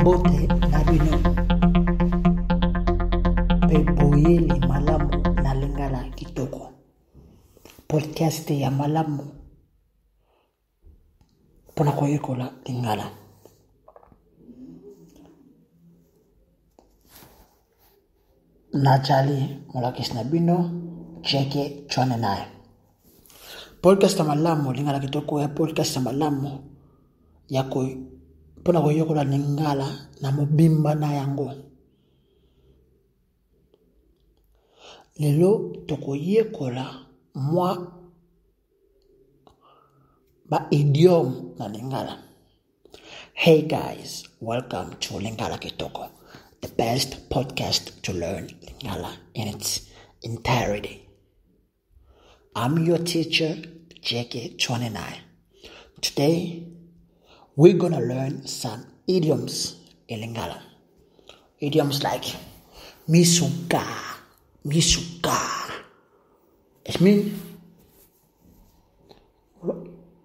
Mbote na bino pe boyeli malamu na Lingala Kitoko. Podcasti ya malamu Pona kwa yekola Lingala. Na jali molakisi na bino cheke chwane nae. Podcast ya malamu Lingala Kitoko ya podcast ya malamu yako Pona kwa yekola Lingala na mobimba na yango. Lelo toko yekola moi ba idiomes na Lingala. Hey guys, welcome to Lingala Kitoko, the best podcast to learn Lingala in its entirety. I'm your teacher, JK29. Today, we're gonna learn some idioms in Lingala. Idioms like misuka. It means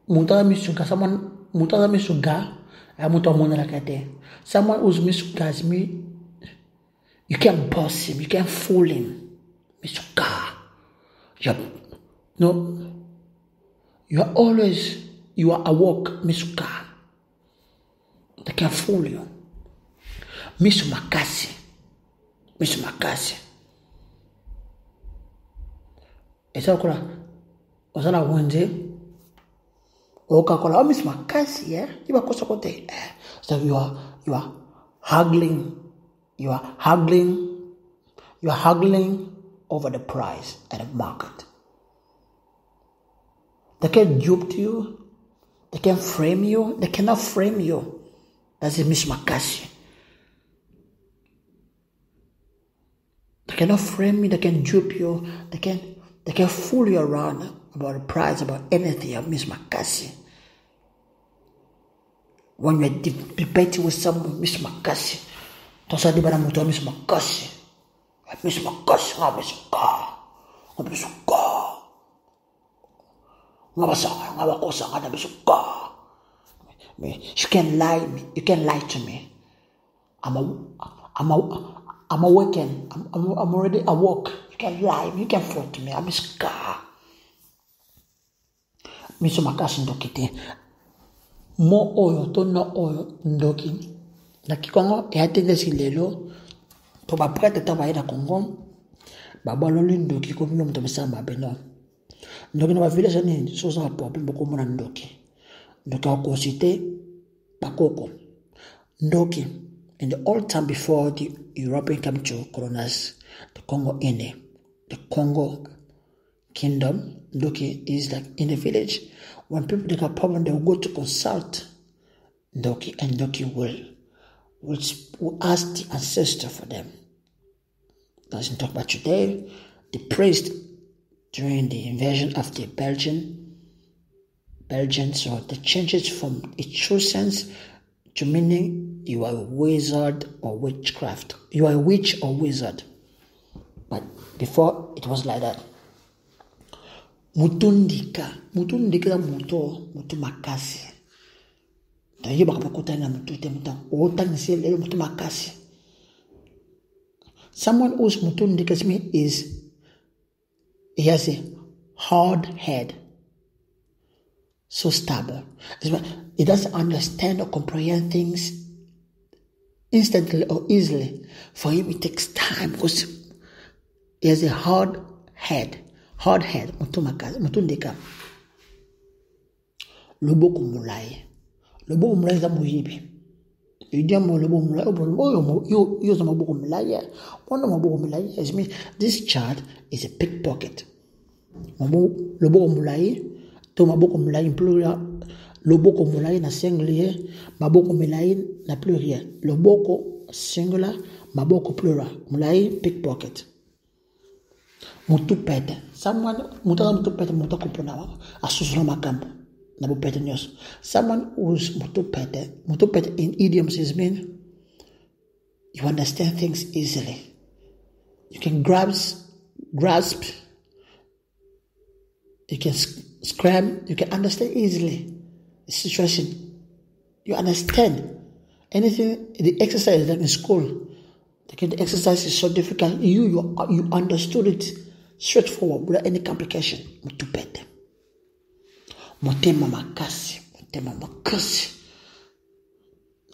mutada misuka. Someone mutada misuka. Someone who's misuka means you can't boss him, you can't fool him. Misuka. No. You are awoke, misuka. They can't fool you. Misumakasi. Esa kola osala wenze oka kola misumakasi, yeah? You are kosa kote. So you are haggling over the price at the market. They can dupe you, they can frame you, they cannot frame you. That's a misumakasi. They cannot frame you, they can dupe you, they can fool you around about the price, about anything of misumakasi. When you're debating with someone, misumakasi. Don't say about muto misumakasi. Misumakasi, You can't lie me. You can't lie to me. I'm awakened. I'm already awoke. You can't lie me. You can't fool to me. I'm a scar. Miso makasi ndokite. Mo oyo to no oyo ndoki. Na Congo e atende si Lelo. To ba prete to ba ina Congo. Ba bololo ndoki ko bino mto besamba beno. Ndoki no ba village ni so sa po bimbo ko mona ndoki. Ndoki ko cité bakoko. Ndoki in the old time before the European came to colonize the Congo the Congo kingdom, Ndoki is like in the village. When people they got problem, they will go to consult Ndoki, and Ndoki will ask the ancestor for them. Doesn't talk about today. The priest during the invasion of the Belgians, so the changes from its true sense to meaning you are a wizard or witchcraft. You are a witch or wizard. But before it was like that. Mutundika mutu makasi. Tayi bakakuta na mutute muta. Otangisi lelo mutu makasi. Someone who's mutundika means he has a hard head. So stubborn. He doesn't understand or comprehend things instantly or easily. For him, it takes time because he has a hard head. Mutundika. Loboko mulai za muhibi. Idiom lobo mulai. You use maboko mulai. One of maboko mulai is means this child is a pickpocket. Loboko mulai. To maboko mulai plural. Loboko mulai na singulier. Maboko mulai na pluriel. Loboko singular. Maboko plural. Mulai pickpocket. Mutupete. Someone mutupete mutakupona asusura makambo na bupete nyos. Someone who's mutupete in idioms is mean you understand things easily. You can grasp. You can scram. You can understand easily the situation. You understand. Anything, the exercise like in school, the exercise is so difficult. You understood it straightforward without any complication. Mutupete. Motema makasi. Motema makasi.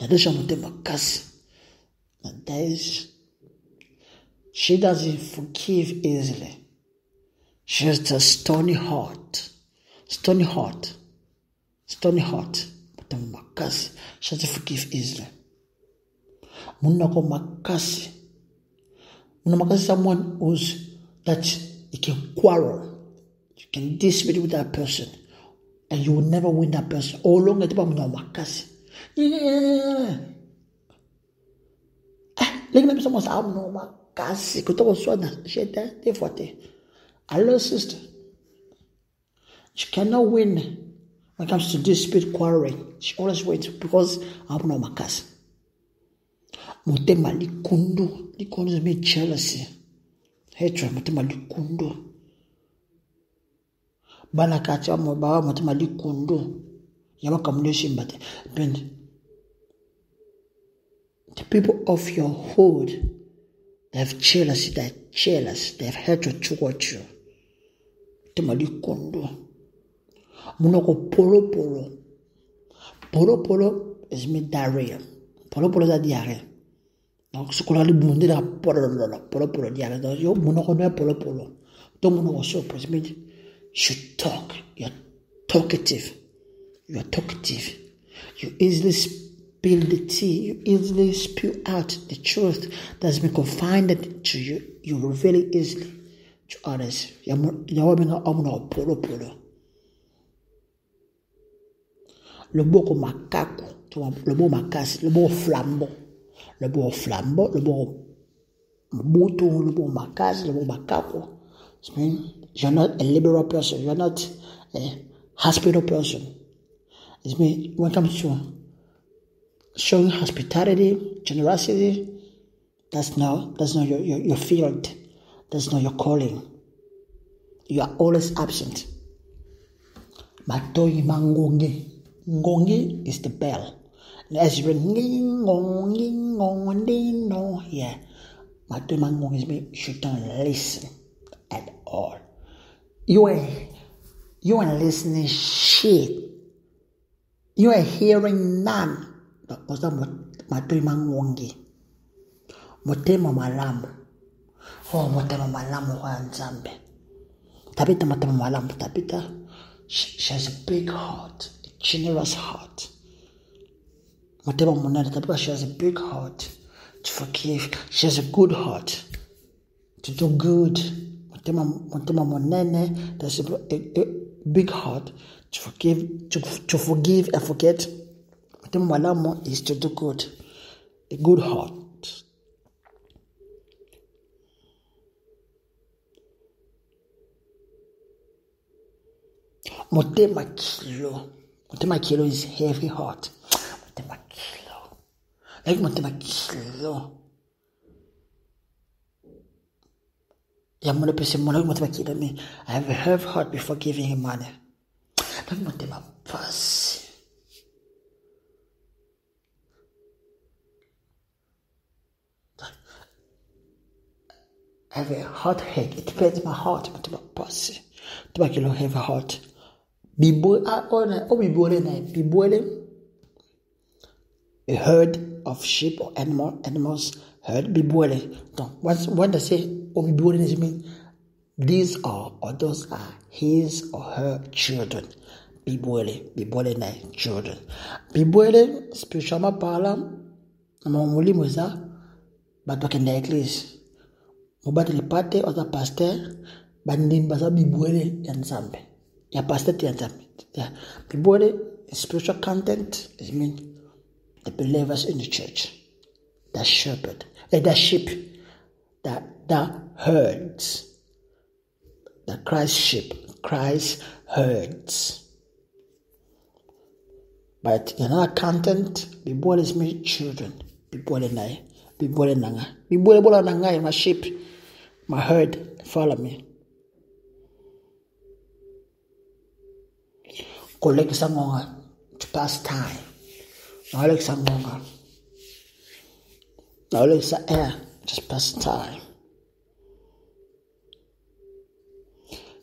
Nadesha motema makasi. She doesn't forgive easily. She has a stony heart. Stony heart. Motema makasi. She doesn't forgive easily. Monoko makasi. Monoko makasi is someone that you can quarrel. You can dispute with that person. And you will never win that person. Oh, long etiba monoko makasi. Lingala Kitoko was monoko makasi. Kitoko swana. Shete. Defote. Hello, sister. She cannot win when it comes to dispute, quarreling. She always wins because monoko makasi. Motema likundu. Likundu means jealousy. Hatred. Motema likundu. Bana kacha baba motema likundu. Yama kamuleshi mbate. The people of your hood, they have jealousy, they're jealous, they have hatred towards you. Motema likundu. Monoko polo. Polo is mean diarrhea. Polo is a diarrhea. Donc, ce qu'on a dit, c'est la polo, diarrhea. Yo, monoko no polo. Don't monoko so, it means you talk, you're talkative. You easily spill the tea, you easily spew out the truth that's been confided to you. You reveal it easily to others. You're polo. Le boko makako, le bo makasi, le bo flambo, le bo mbuto, le bo makasi, le bo makako. It means you're not a liberal person, you're not a hospitable person. It means when it comes to showing hospitality, generosity, that's not your field, that's not your calling. You are always absent. Matoi mangonge. Ngongi is the bell. And as you ring, yeah. Matoi mangonge is mean you don't listen at all. You ain't listening shit. You ain't hearing none. What's that? Matoi mangonge. Motema malamu. Oh, motema malamu wa nzambe. Tabita motema malamu. Tabita. She has a big heart. Generous heart. Whatever money, she has a big heart to forgive. She has a good heart to do good. Whatever money, there's a big heart to forgive and forget. Whatever malamu is to do good. A good heart. Motema kilo is heavy heart. Motema kilo. Like motema kilo. Yeah, motema kilo me. I have a heavy heart before giving him money. Like motema pass. I have a heartache. It depends my heart. Motema pass. Motema kilo heavy heart. Bibole, a herd of sheep or animals herd, bibole. So when they say bibole, it means these are or those are his or her children. Bibole na children. Bibole, spirituellement parlant, mon molimo za, bato kende église. Mobate le pate ou pasteur, bandimba za bibole ya nzambe. Yeah, pastor yeah. Mibale, spiritual content, it means the believers in the church, the shepherd, the sheep, the herds, the Christ sheep, Christ herds. But in another content, Mibale is mean children. Mibale nanga, Mibale bola nanga, my sheep, my herd, follow me. Collect sangonga to pass time. Collect sangonga Always air, just pass time.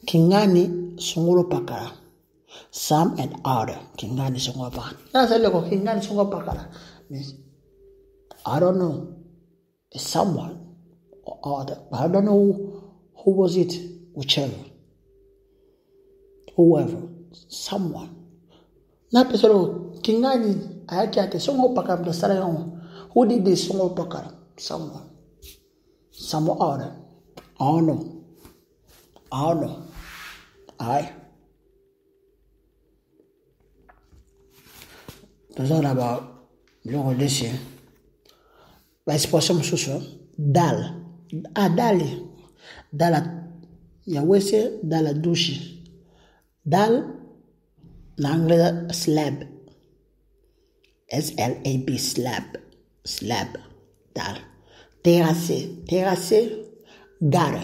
Kingani sunguro pakara. Some and other. Kingani sunguro pakara. That's a look. Kingani sunguro pakara means I don't know. It's someone or other. But I don't know who was it. Whichever. Whoever. Someone. Not pesoro. Kingani ayake sunguro pakara mdasara yangu. Who did this sunguro pakara? Someone. Someone other. I don't know. I. That's all about long listen. Vice Possum Suso. Dal. Dali. Dala. Yawese dala dushi. Dal. Langle slab. SLAB slab. Slab. Dal. Terrasse. Terrasse. Gara.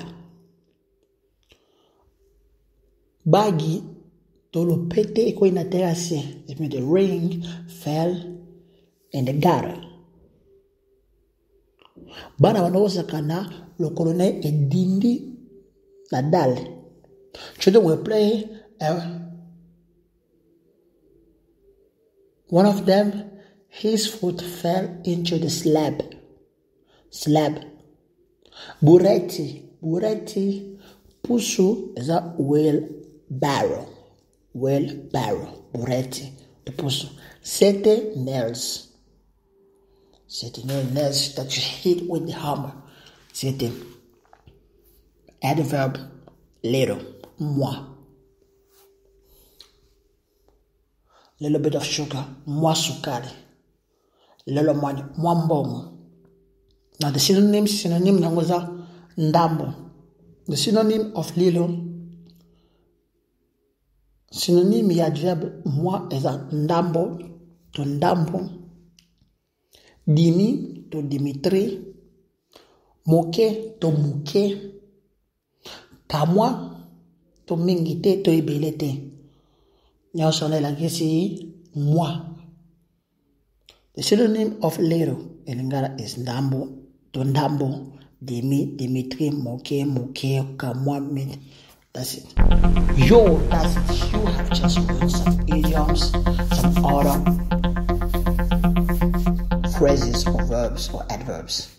Bagi tolo pete iko ina terrasse. It means the ring fell in the gutter. Bana wanaoza kana lo colonel edindi na dal. Children will play. One of them, his foot fell into the slab. Bureti. Pusu is a wheelbarrow. Bureti. The pusu. Sete nails. Nails that you hit with the hammer. Sete. Adverb. Little. Moi. Little bit of sugar. Moi sukari. Little money. Moi mbongo. Now the synonym nangoza ndambo. The synonym of lilo, synonym ya adverb moi is a ndambo to ndambo, dimi to dimitri, moke to muke, pamwa to mingite to ibelete. Nyosone la kesi moi. The synonym of lilo in Lingala is ndambo to ndambo. Dimitri, moke, kamwa, min. That's it. That's it. You have just learned some idioms, some other phrases or verbs or adverbs.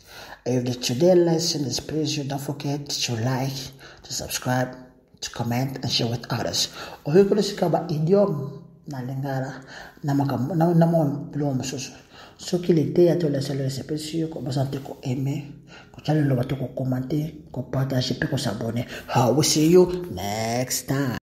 If the today lesson is pleased you, don't forget to like, to subscribe, to comment, and share with others. Or you could see about idiom na Lingala na mon plom susu. Ce qu'il était à tous les salles c'est précieux comme ça te ko aimer ko channel lo ba to ko commenter ko partager pe ko s'abonner. I will see you next time.